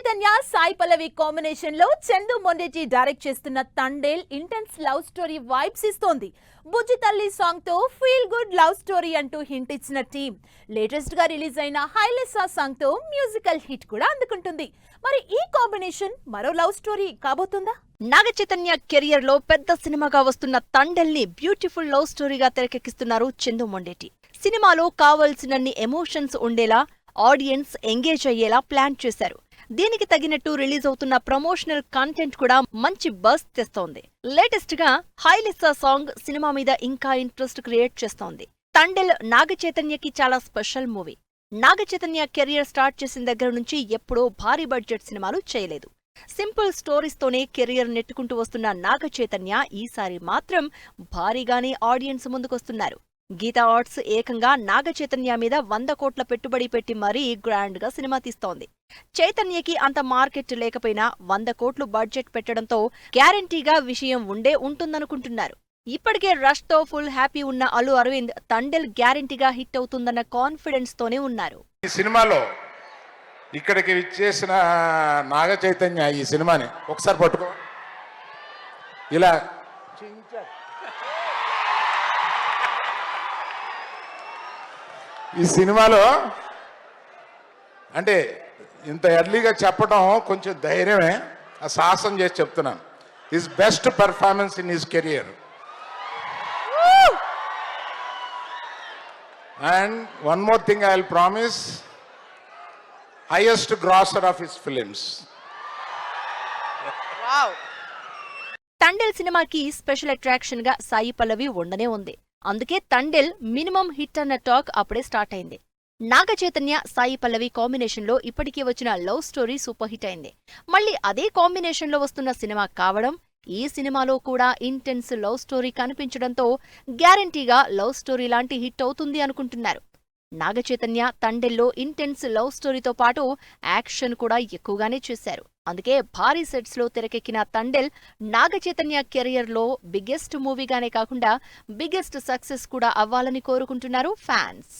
Chaitanya Sai Pallavi combination లో Chandu Mondeti direct చేస్తున్న Thandel intense love story vibes ఇస్తోంది. బుజ్జి తల్లి సాంగ్ తో ఫీల్ గుడ్ లవ్ స్టోరీ అంటూ హింట్ ఇచ్చిన టీం లేటెస్ట్ గా రిలీజ్ అయిన హైలెస్సా సాంగ్ తో మ్యూజికల్ హిట్ కూడా అందుకుంటుంది. మరి ఈ కాంబినేషన్ మరో love story కాబోతుందా? Naga Chaitanya career లో పెద్ద సినిమాగా వస్తున్న తండేల్ ని బ్యూటిఫుల్ లవ్ స్టోరీగా తెరకెక్కిస్తున్నారు చందు మొండేటి. సినిమాలో కావాల్సినన్ని ఎమోషన్స్ ఉండేలా, ఆడియన్స్ ఎంగేజ్ అయ్యేలా ప్లాన్ చేశారు. దీనికి తగినట్టు రిలీజ్ అవుతున్న ప్రమోషనల్ కంటెంట్ కూడా మంచి బజ్ తెస్తోంది. లేటెస్ట్ గా హైలెస్సా సాంగ్ సినిమా మీద ఇంకా ఇంట్రెస్ట్ క్రియేట్ చేస్తోంది. తండేల్ నాగ చైతన్యకి చాలా special movie. Naga Chaitanya career start చేసిన దగ్గర నుంచి ఎప్పుడూ భారీ బడ్జెట్ సినిమాలు చేయలేదు. సింపుల్ స్టోరీస్ తోనే కెరియర్ నెట్టుకుంటూ వస్తున్న నాగ చైతన్య ఈసారి మాత్రం భారీగానే ఆడియన్స్ ముందుకొస్తున్నారు. గీతా ఆర్ట్స్ ఏకంగా నాగ చైతన్య మీద 100 కోట్ల పెట్టుబడి పెట్టి మరీ గ్రాండ్ గా సినిమా తీస్తోంది. చైతన్యకి అంత మార్కెట్ లేకపోయినా 100 కోట్లు బడ్జెట్ పెట్టడంతో గ్యారంటీగా విషయం ఉంటుందనుకుంటున్నారు. ఇప్పటికే రష్ తో ఫుల్ హ్యాపీ ఉన్న అల్లు అరవింద్ తండేల్ గ్యారంటీగా హిట్ అవుతుందన్న కాన్ఫిడెన్స్ తోనే ఉన్నారు. ఈ సినిమాలో ఇక్కడికి విచ్చేసిన నాగ చైతన్య ఈ సినిమాని ఒకసారి పట్టుకో, ఇలా ఈ సినిమాలో అంటే ఇంత ఎర్లీగా చెప్పడం కొంచెం ధైర్యమే, ఆ సాహసం చేసి చెప్తున్నాను. His best performance in his career. And one more thing I will promise, highest grosser of his films. Thandel సినిమాకి స్పెషల్ అట్రాక్షన్ గా సాయి పల్లవి ఉండనే ఉంది. అందుకే తండేల్ మినిమం హిట్ అన్న టాక్ అప్పుడే స్టార్ట్ అయింది. నాగ చైతన్య సాయి పల్లవి కాంబినేషన్ లో ఇప్పటికే వచ్చిన లవ్ స్టోరీ సూపర్ హిట్ అయింది. మళ్ళీ అదే కాంబినేషన్ లో వస్తున్న సినిమా కావడం, ఈ సినిమాలో కూడా ఇంటెన్స్ లవ్ స్టోరీ కనిపించడంతో గ్యారంటీగా లవ్ స్టోరీ లాంటి హిట్ అవుతుంది అనుకుంటున్నారు. నాగ చైతన్య తండేల్లో ఇంటెన్స్ లవ్ స్టోరీతో పాటు యాక్షన్ కూడా ఎక్కువగానే చేశారు. అందుకే భారీ సెట్స్ లో తెరకెక్కిన తండేల్ నాగ చైతన్య కెరియర్ లో బిగ్గెస్ట్ మూవీగానే కాకుండా బిగ్గెస్ట్ సక్సెస్ కూడా అవ్వాలని కోరుకుంటున్నారు ఫ్యాన్స్.